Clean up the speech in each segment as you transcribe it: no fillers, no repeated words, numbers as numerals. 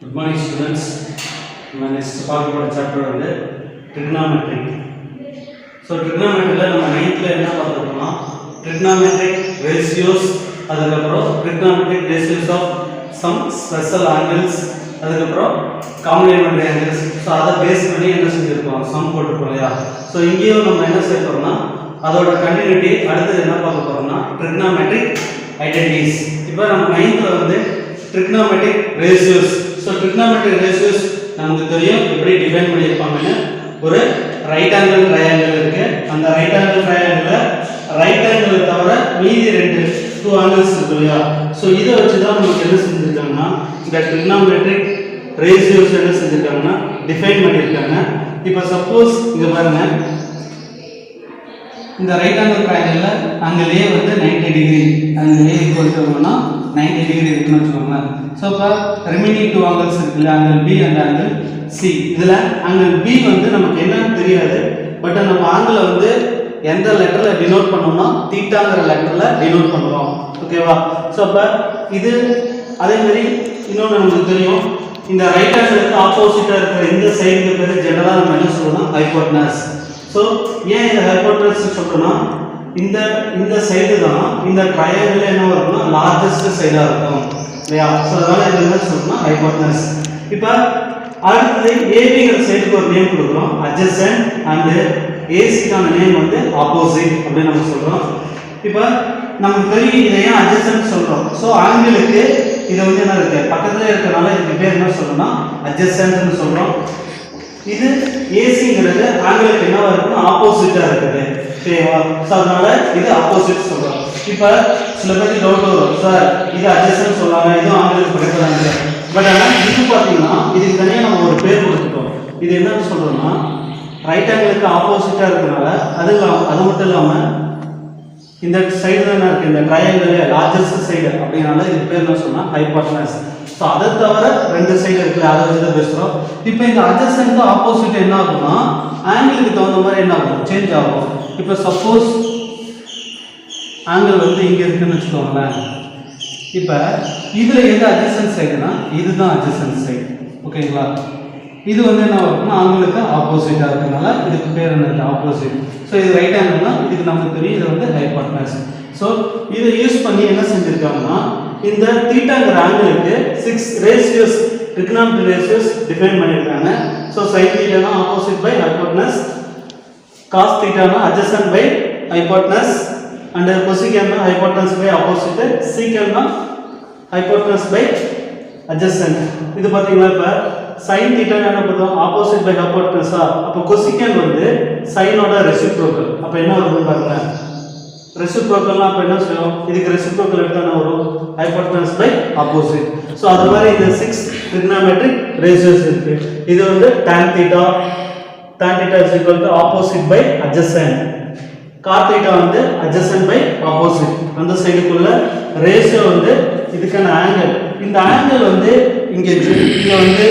Good morning students. நம்ம next பார்க்க போற chapter வந்து trigonometry. So trigonometryல நம்ம 9th ல என்ன பார்த்தோம்னா trigonometric ratios அதுக்கு அப்புறம் trigonometric ratios of some special angles அதுக்கு அப்புறம் complementary angles. So அத பேஸ் பண்ணி என்ன செஞ்சிருக்கோம் sum போட்டுருக்கோம் இல்லையா. So இங்கேயும் நம்ம என்ன செய்ய போறோம்னா அதோட கண்டினியூட்டி அடுத்து என்ன பார்க்க போறோம்னா trigonometric identities. இப்போ நம்ம 9th ல வந்து trigonometric ratios. So trigonometric ratios நமக்கு தெரியும் எப்படி டிஃபைன் பண்ணிருப்பாங்கன்னு. ஒரு ரைட் ஆங்கிள் ட்ரையாங்கிள் இருக்கு. அந்த ரைட் ஆங்கிள் ட்ரையாங்கிள்ல ரைட் ஆங்கிள் தவிர மீதி ரெண்டு டூ ஆங்கிள்ஸ் இருக்கு இல்லையா. சோ இத வச்சு தான் நமக்கு என்ன செஞ்சிருக்காங்கன்னா இந்த trigonometric ratios என்ன செஞ்சிருக்காங்கன்னா டிஃபைன் பண்ணிருக்காங்க. இப்போ சப்போஸ் இங்க பாருங்க இந்த ரைட் ஆங்கிள் ட்ரையாங்கிள்ல ஆங்கிள் A வந்து 90 degree angle A equal to 90 degree இருக்குன்னு வச்சுக்கோங்க. சோ இப்போ ரிமைனிங் டூ ஆங்கிள்ஸ் இருக்குல்ல angle B and angle C. இதுல ஆங்கிள் B வந்து நமக்கு என்னன்னு தெரியாது. பட் நம்ம ஆங்கிளை வந்து எந்த லெட்டர்ல டினோட் பண்ணோம்னா தீட்டாங்கிற லெட்டர்ல டினோட் பண்ணுவோம். ஓகேவா. சோ அப்ப இது அதே மாதிரி இன்னொன்று நமக்கு தெரியும் இந்த ரைட் ஆங்கிளுக்கு ஆப்போசிட்டா இருக்கிற இந்த சைடுக்கு பேரு ஜெனரலா நம்ம என்ன சொல்றோம்னா ஹைபோடனஸ். சோ ஏன் இந்த ஹைபோடனஸ் சொல்றோம்னா இந்த சைடு தான் இந்த ட்ரையாங்கிள் என்ன வரும்னா லார்ஜஸ்ட் சைடா இருக்கும் இல்லையா. சோ அதனால இது என்ன சொல்றோம்னா ஹைபோடனஸ். இப்போ அடுத்து ஏபிங்கிற சைடுக்கு ஒரு நேம் கொடுக்குறோம் adjacent and ஏசிக்கான நேம் வந்து ஆப்போசிட் அப்படின்னு நம்ம சொல்றோம். இப்போ நமக்கு தெரியும் இதை ஏன் adjacent சொல்றோம். சோ ஆங்கிளுக்கு இது வந்து என்ன இருக்கு பக்கத்துல இருக்கறனால இதுக்கு பேர் என்ன சொல்றோம்னா adjacentனு சொல்றோம். இது ஏசிங்கிறது ஆங்கிளுக்கு என்னவா இருக்குன்னா ஆப்போசிட்டா இருக்குது. ஓகேவா. சோ அதனால இது ஆப்போசிட் சொல்றோம். இப்போ சில பேருக்கு டவுட் வரும் சார் இது adjacent சொல்றாங்க இது ஆங்கிளுக்கு பக்கத்துல. பட் ஆனா இது பாத்தீங்கன்னா இதுக்கு தனியா நம்ம ஒரு பேர் கொடுத்துட்டோம். இது என்னன்னு சொல்றோம்னா ரைட் ஆங்கிளுக்கு ஆப்போசிட்டா இருக்கனால அது மட்டும் இல்லாம இந்த சைடு தான் இருக்கு இந்த ட்ரையாங்கிள் லார்ஜஸ்ட் சைடு அப்படினால இது பேர் என்ன சொன்னா ஹைபோடனஸ். சோ அத தவிர ரெண்டு சைடு இருக்குல அத வச்சு தான் பேசுறோம். இப்போ இந்த adjacent ஆப்போசிட் என்ன ஆகும்னா ஆங்கிளுக்கு தகுந்த மாதிரி என்ன ஆகும் சேஞ்ச் ஆகும். இப்போ சப்போஸ் ஆங்கிள் வந்து இங்க இருக்குன்னு வெச்சுக்கோங்களேன். இப்போ இதுல எது adjacent சைடுனா இதுதான் adjacent சைடு. ஓகேங்களா. இது வந்து என்ன ஆகும்னா ஆங்கிளுக்கு ஆப்போசிட்டா இருக்கனால இதுக்கு பேர் என்னது ஆப்போசிட். சோ இது ரைட் ஆங்கிள்னா இதுக்கு நமக்கு தெரியும் இது வந்து ஹைபோடனஸ். சோ இத யூஸ் பண்ணி என்ன செஞ்சிருக்காங்கன்னா இந்த தீட்டாங்கிற ஆங்கிளுக்கு 6 ரேஷியோஸ் trigonometric ratios டிஃபைன் பண்ணிருக்காங்க. சோ sin θ னா ஆப்போசிட் பை ஹைபோடனஸ், cos θ னா adjacent by hypotenuse and cosecant னா ஹைபோடனஸ் பை ஆப்போசிட், secant னா ஹைபோடனஸ் பை adjacent. இது பாத்தீங்கன்னா இப்ப sin θ என்ன பண்ணுவோம் ஆப்போசிட் பை ஹைபோடனஸா. அப்ப cosecant வந்து sin ஓட ரெசிப்ரோக்கல். அப்ப என்ன வரும்னு பாருங்க ரெசிப்ரோக்கல்னா அப்ப என்ன சொல்லுவோம் இதுக்கு ரெசிப்ரோக்கல் எடுத்தா என்ன வரும் ஹைபோடனஸ் பை ஆப்போசிட். சோ அது மாதிரி இந்த 6 trigonometric ratios இருக்கு. இது வந்து tan θ is equal to opposite by adjacent, cot θ வந்து adjacent by opposite. அந்த சைடுக்குள்ள ரேஷியோ வந்து இதுக்கான ஆங்கிள். இந்த ஆங்கிள் வந்து இங்க வந்து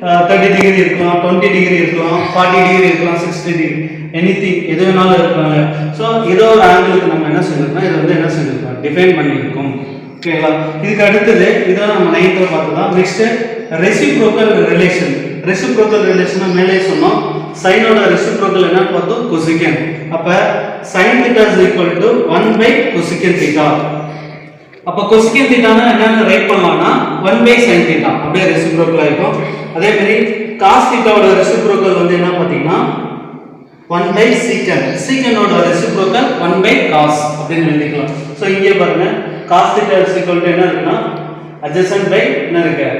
30 டிகிரி இருக்கலாம், 20 டிகிரி இருக்கலாம், 40 டிகிரி இருக்கலாம், 60 டிகிரி எனிதிங் எது வேணாலும் இருக்காங்க. சோ ஏதோ ஒரு ஆங்கிளுக்கு நம்ம என்ன செஞ்சிருக்கோம் இது வந்து என்ன செஞ்சிருக்கோம் டிஃபைன் பண்ணியிருக்கோம். ஓகேங்களா. இதுக்கு அடுத்தது இதெல்லாம் நம்ம 9th ல பார்த்தோம். Next reciprocal relation. Reciprocal relation மேலே சொன்னோம் சைனோட ரெசிப்ரோக்கல் என்னன்னு பார்த்தோம் cosecant. அப்ப sin θ is equal to 1 by cosecant θ. அப்ப cosecant θ னா என்னன்னு ரைட் பண்ணலாம்னா 1 by sin θ அப்படியே ரெசிப்ரோக்கல் ஆயிடும். அதே மாதிரி cos θ ஓட ரெசிப்ரோக்கல் வந்து என்ன பாத்தீங்கன்னா 1 by secant. secant ஓட ரெசிப்ரோக்கல் 1 by cos அப்படினு எழுதிக்கலாம். சோ இங்கே பாருங்க cos θ is equal to என்ன இருக்குன்னா adjacent by என்ன இருக்கு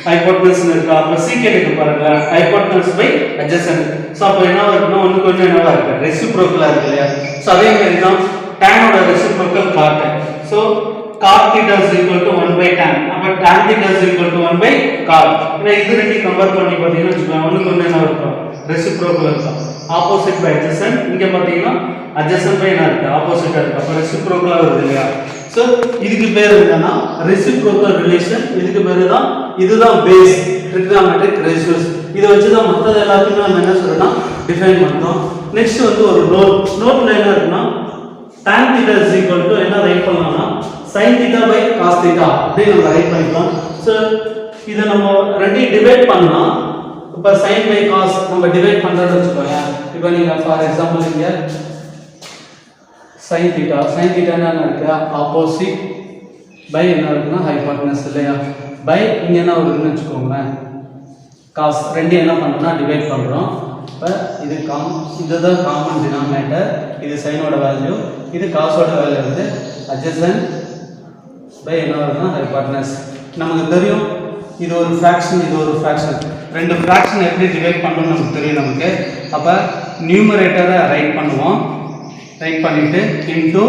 ஹைபோடனஸ் இருக்கு. அப்ப secant க்கு பாருங்க ஹைபோடனஸ் by adjacent. சோ அப்ப என்ன வரும்னா ஒண்ணுக்கு ஒண்ணு என்னவா இருக்கு ரெசிப்ரோக்கலா இருக்கு இல்லையா. சோ அதே மாதிரி தான் tan ஓட reciprocal cot. So cot θ is equal to 1 by tan. அப்ப tan θ is equal to 1 by cot. இது ரெண்டையும் கம்பேர் பண்ணி பாத்தீங்கன்னா ஒண்ணுக்கு ஒண்ணு என்ன இருக்கும் ரெசிப்ரோக்கல் இருக்கும். Opposite by adjacent. இங்க பாத்தீங்கன்னா adjacent பை என்ன இருக்கு ஆப்போசிட்டா இருக்கு. அப்ப ரெசிப்ரோக்கலா வருது இல்லையா. சோ இதுக்கு பேர் என்னன்னா ரெசிப்ரோக்கல் ரிலேஷன். இதுக்கு பேரு தான் இதுதான் பேஸ் trigonometric ratios. இத வச்சு தான் மத்த எல்லாத்தையும் நம்ம என்ன சொல்றோம்னா டிஃபைன் பண்றோம். நெக்ஸ்ட் வந்து ஒரு நோட்ல என்ன இருக்குன்னா tan θ is equal to என்ன ரைட் பண்ணலாம்னா sin θ by cos θ அப்படி நம்ம ரைட் பண்ணிக்கலாம். ஸோ இதை நம்ம ரெண்டையும் டிவைட் பண்ணலாம். இப்போ sin by cos நம்ம டிவைட் பண்ணுறோம்னு வச்சுக்கோங்க. இப்போ நீங்கள் ஃபார் எக்ஸாம்பிள் இங்கே sin theta என்ன இருக்கு ஆப்போசிட் பை என்ன இருக்குன்னா ஹைபோட்டனஸ் இல்லையா, பை இங்கே என்ன வருதுன்னு வச்சுக்கோங்களேன் cos, ரெண்டு என்ன பண்ணுறோம்னா டிவைட் பண்ணுறோம். இப்போ இதுதான் காமன் டினாமினேட்டர், இது சைனோட வேல்யூ, இது காசோட வேல்யூ வந்து adjacent பை என்ன வருதுன்னா ஹைபோட்டனஸ். நமக்கு தெரியும் இது ஒரு ஃப்ராக்ஷன், இது ஒரு ஃப்ராக்ஷன், ரெண்டு ஃப்ராக்ஷன் எப்படி டிவைட் பண்ணணும்னு நமக்கு தெரியும் நமக்கு. அப்போ நியூமரேட்டரை ரைட் பண்ணுவோம், ரைட் பண்ணிவிட்டு இன்டூ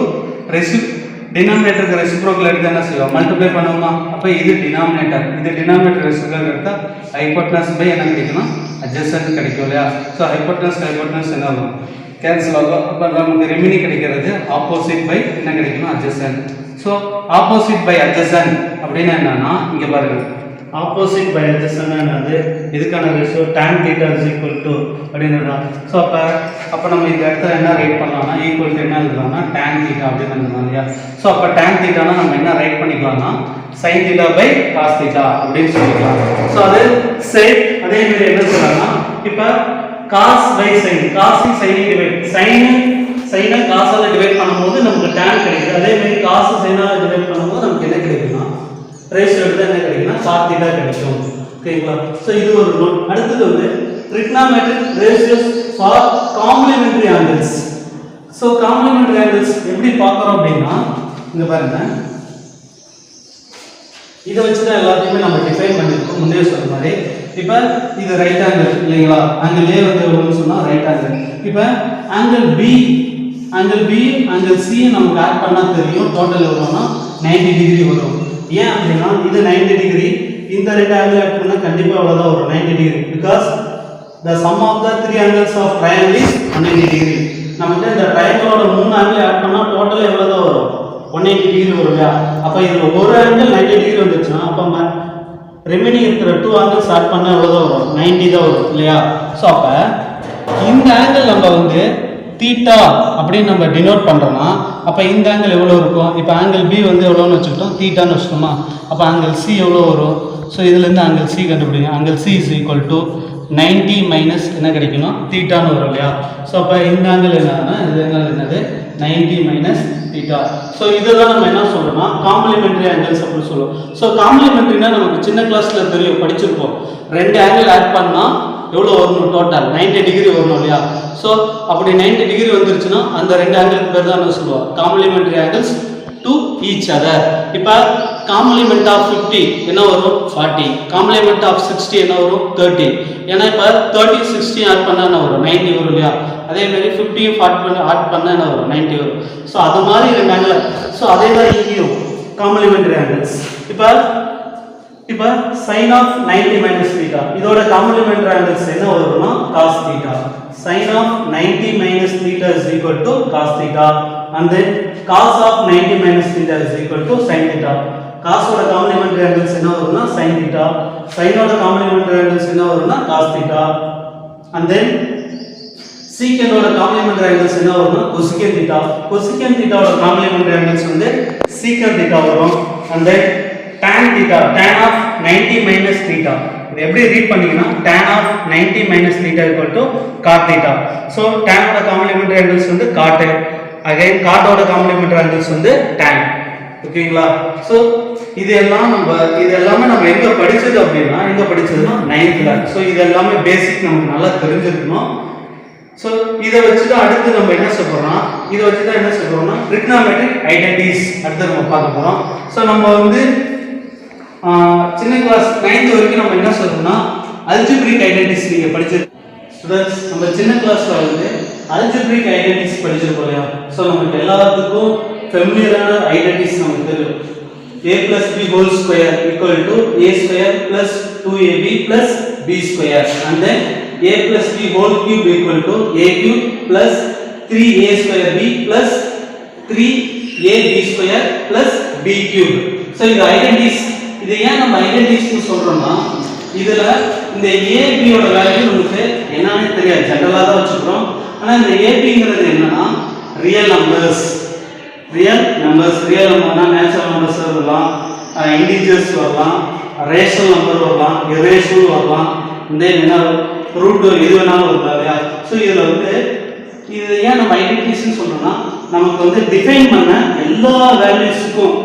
டினாமினேட்டருக்கு ரெசிப்ரோக்கல் எடுத்து என்ன செய்வோம் மல்டிப்ளை பண்ணுவோமா. அப்போ இது டினாமினேட்டர், இது டினாமினேட்டர் ரெசிப்ரோக்கல் எடுத்தால் ஹைபோட்டனஸ் பை என்ன கிடைக்குன்னா adjacent கிடைக்கும் இல்லையா. ஸோ ஹைபோட்டனஸ் என்ன ஆகும் கேன்சல் ஆகும். அப்போ நமக்கு ரெமினி கிடைக்கிறது ஆப்போசிட் பை என்ன கிடைக்குன்னா adjacent. So opposite by adjacent அப்படின்னா என்னன்னா இங்கே பாருங்கள், ஆப்போசிட் பை adjacent என்னது இதுக்கான ratio tan theta is equal to அப்படின்னா. ஸோ அப்போ நம்ம இந்த இடத்துல என்ன ரைட் பண்ணலாம்னா ஈக்குவல் டு என்ன எழுதலாம்னா tan theta அப்படின்னு எழுதலாம் இல்லையா. ஸோ அப்போ tan thetaனா நம்ம என்ன ரைட் பண்ணிக்கலாம்னா sin theta by cos theta அப்படின்னு சொல்லிக்கலாம். ஸோ அது சேம் அதே மாதிரி என்ன சொல்லலாம்னா இப்போ cos by sin, cos sin divide sin cos ஆல டிவைட் பண்ணும்போது நமக்கு tan கிடைக்குது. அதே மாதிரி cos sin ஆல டிவைட் பண்ணும்போது நமக்கு என்ன கிடைக்கும்னா ரேஷியோ எடுத்தா என்ன கிடைக்கும்னா cos theta கிடைக்கும். ஓகேங்களா. ஸோ இது ஒரு நோட். அடுத்தது வந்து trigonometric ratios for complementary angles. So complementary angles எப்படி பார்க்குறோம் அப்படின்னா இங்க பாருங்க, இதை வச்சு தான் எல்லாத்தையுமே நம்ம டிஃபைன் பண்ணியிருக்கோம் முன்னே சொன்ன மாதிரி. இப்போ இது ரைட் ஆங்கிள் இல்லைங்களா, ஆங்கிள் ஏ வந்து எவ்வளோன்னு சொன்னால் ரைட் ஆங்கிள். இப்போ ஆங்கிள் பி ஆங்கிள் சி நமக்கு ஆட் பண்ணால் தெரியும் டோட்டல் எவ்வளோன்னா 90 டிகிரி வரும். ஏன் அப்படின்னா இது 90 டிகிரி, இந்த ரெண்டு ஆங்கிள் ஆட் பண்ணால் கண்டிப்பாக எவ்வளோதான் வரும் 90 degree. Because the sum of the three angles of triangle is 180 degree. நமக்கு இந்த ட்ரையாங்கிளோட 3 ஆங்கிள் ஆட் பண்ணால் டோட்டல் எவ்வளோதான் வரும் 180 டிகிரி வரும் இல்லையா. அப்போ இதில் ஒரு ஆங்கிள் 90 டிகிரி வந்துச்சுன்னா அப்போ ரிமைனிங் இருக்கிற 2 ஆங்கிள்ஸ் ஆட் பண்ணால் எவ்வளோதான் வரும் 90 தான் வரும் இல்லையா. ஸோ அப்போ இந்த ஆங்கிள் நம்ம வந்து தீட்டா அப்படின்னு நம்ம டினோட் பண்ணுறோம்னா அப்போ இந்த ஆங்கிள் எவ்வளோ இருக்கும். இப்போ ஆங்கிள் பி வந்து எவ்வளோன்னு வச்சுக்கிட்டோம் தீட்டான்னு வச்சுட்டோமா. அப்போ ஆங்கிள் சி எவ்வளோ வரும். ஸோ இதுலேருந்து ஆங்கிள் சி கண்டுபிடிங்க. Angle C is equal to 90 minus என்ன கிடைக்கணும் தீட்டான்னு வரும் இல்லையா. ஸோ அப்போ இந்த ஆங்கிள் என்னன்னா இது என்னது 90 மைனஸ் தீட்டா. ஸோ இதுதான் நம்ம என்ன சொல்றோம்னா காம்ப்ளிமெண்டரி ஆங்கிள்ஸ் அப்படின்னு சொல்லுவோம். ஸோ காம்ப்ளிமெண்டரினா நமக்கு சின்ன கிளாஸ்ல தெரியும் படிச்சிருப்போம், ரெண்டு ஆங்கிள் ஆட் பண்ணா எவ்வளோ வரணும் டோட்டல் 90 டிகிரி வரணும் இல்லையா. ஸோ அப்படி 90 டிகிரி வந்துருச்சுன்னா அந்த ரெண்டு ஆங்கிளுக்கு பேர் தான் என்ன சொல்லுவோம் complementary angles to each other. இப்போ காம்ப்ளிமெண்ட் ஆஃப் 50 என்ன வரும் 40, காம்ப்ளிமெண்ட் ஆஃப் 60 என்ன வரும் 30. ஏன்னா இப்போ 30 60 ஆட் பண்ணால் என்ன வரும் 90 வரும் இல்லையா. அதே மாதிரி 50 40 ஆட் பண்ணால் என்ன வரும் 90 வரும். ஸோ அது மாதிரி ரெண்டு ஆங்கிள். ஸோ அதே தான் இங்கேயும் காம்ப்ளிமெண்டரி ஆங்கிள்ஸ். இப்போ sin of 90 minus theta இதோட காம்ப்ளிமெண்டரி ஆங்கிள்ஸ் என்ன வரும்னா cos theta. sin of 90 minus theta is equal to cos theta and then cos of 90 minus theta is equal to sin theta. cos ஓட complementary angles என்ன வரும்னா sin theta, sin ஓட complementary angles என்ன வரும்னா cos theta and then secant ஓட complementary angles என்ன வரும்னா cosecant theta. cosecant theta ஓட காம்ப்ளிமெண்டரி ஆங்கிள்ஸ் வந்து secant theta வரும் and then tan theta, tan of 90 minus theta இது எப்படி ரீட் பண்ணீங்கன்னா tan of 90 minus theta equal to cot theta. so tan ஓட காம்ப்ளிமெண்டரி ஆங்கிள்ஸ் வந்து cot, again cot ஓட complementary angles வந்து tan. ஓகேங்களா. so இது எல்லாமே நம்ம எங்க படிச்சது அப்படின்னா எங்க படிச்சதுன்னா 9th ல. so இது எல்லாமே பேசிக் நமக்கு நல்லா தெரிஞ்சிருக்கணும். so இத வச்சு தான் அடுத்து நம்ம என்ன சொல்றோம்னா trigonometric identities அடுத்து நம்ம பார்க்க போறோம். so நம்ம வந்து சின்ன கிளாஸ் 9th வரைக்கும் நம்ம என்ன சொல்றோம்னா algebraic identities நீங்க படிச்சிருக்கீங்க ஸ்டூடண்ட்ஸ். நம்ம சின்ன கிளாஸ்ல வந்து algebraic identities படிச்சிருக்கோம் இல்லையா. சோ நமக்கு எல்லாத்துக்கும் ஃபெமிலியரான ஐடென்டிட்டிஸ் நமக்கு தெரியும். a plus b whole square equal to a square plus 2ab plus b square and then a plus b whole cube equal to a cube plus 3a square b plus 3ab square plus b cube. so இது identities. இது ஏன் நம்ம identities சொல்றோம்னா இதுல இந்த ab ஓட value நமக்கு என்னன்னு தெரியாது, ஜெனரலா தான் வச்சுக்கிறோம். ஆனா இந்த abங்கிறது என்னன்னா ரியல் நம்பர்ஸ்னா நேச்சுரல் நம்பர்ஸ் வரலாம், இன்டிஜர்ஸ் வரலாம், ரேஷனல் நம்பர் வரலாம், இரேஷனல் வரலாம், என்ன ரூட் எது வேணாலும் வரலாம் இல்லையா. ஸோ இதில் வந்து இது ஏன் நம்ம ஐடென்டிட்டிஸ்ன்னு சொல்றோம்னா நமக்கு வந்து டிஃபைன் பண்ண எல்லா வேல்யூஸுக்கும்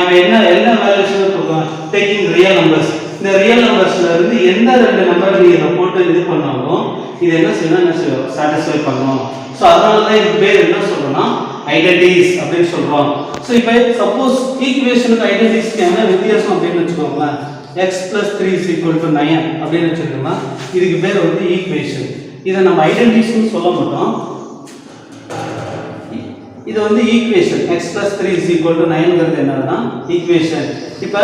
இப்போ என்ன வேல்யூஸ் கொடுக்கலாம், டேக்கிங் ரியல் நம்பர்ஸ். இந்த ரியல் நம்பர்ஸ்ல இருந்து எந்த ரெண்டு நம்பர் நீங்க போட்டு இது பண்ணாலும் இது என்ன செய்யணும், சாட்டிஸ்ஃபை பண்ணணும். ஸோ அதனால தான் இதுக்கு பேர் என்ன சொல்றோம்னா ஐடென்டிட்டிஸ் அப்படின்னு சொல்றோம். ஸோ இப்போ சப்போஸ் ஈக்குவேஷனுக்கு ஐடென்டிட்டிஸ்க்கு என்ன வித்தியாசம் அப்படின்னு வச்சுக்கோங்களேன், x plus 3 is equal to 9 அப்படின்னு வச்சுக்கோங்களா, இதுக்கு பேர் வந்து ஈக்குவேஷன். இதை நம்ம ஐடென்டிட்டிஸ்னு சொல்ல மாட்டோம், இது வந்து equation. x plus 3 is equal to 9ங்கிறது என்னன்னா ஈக்குவேஷன். இப்போ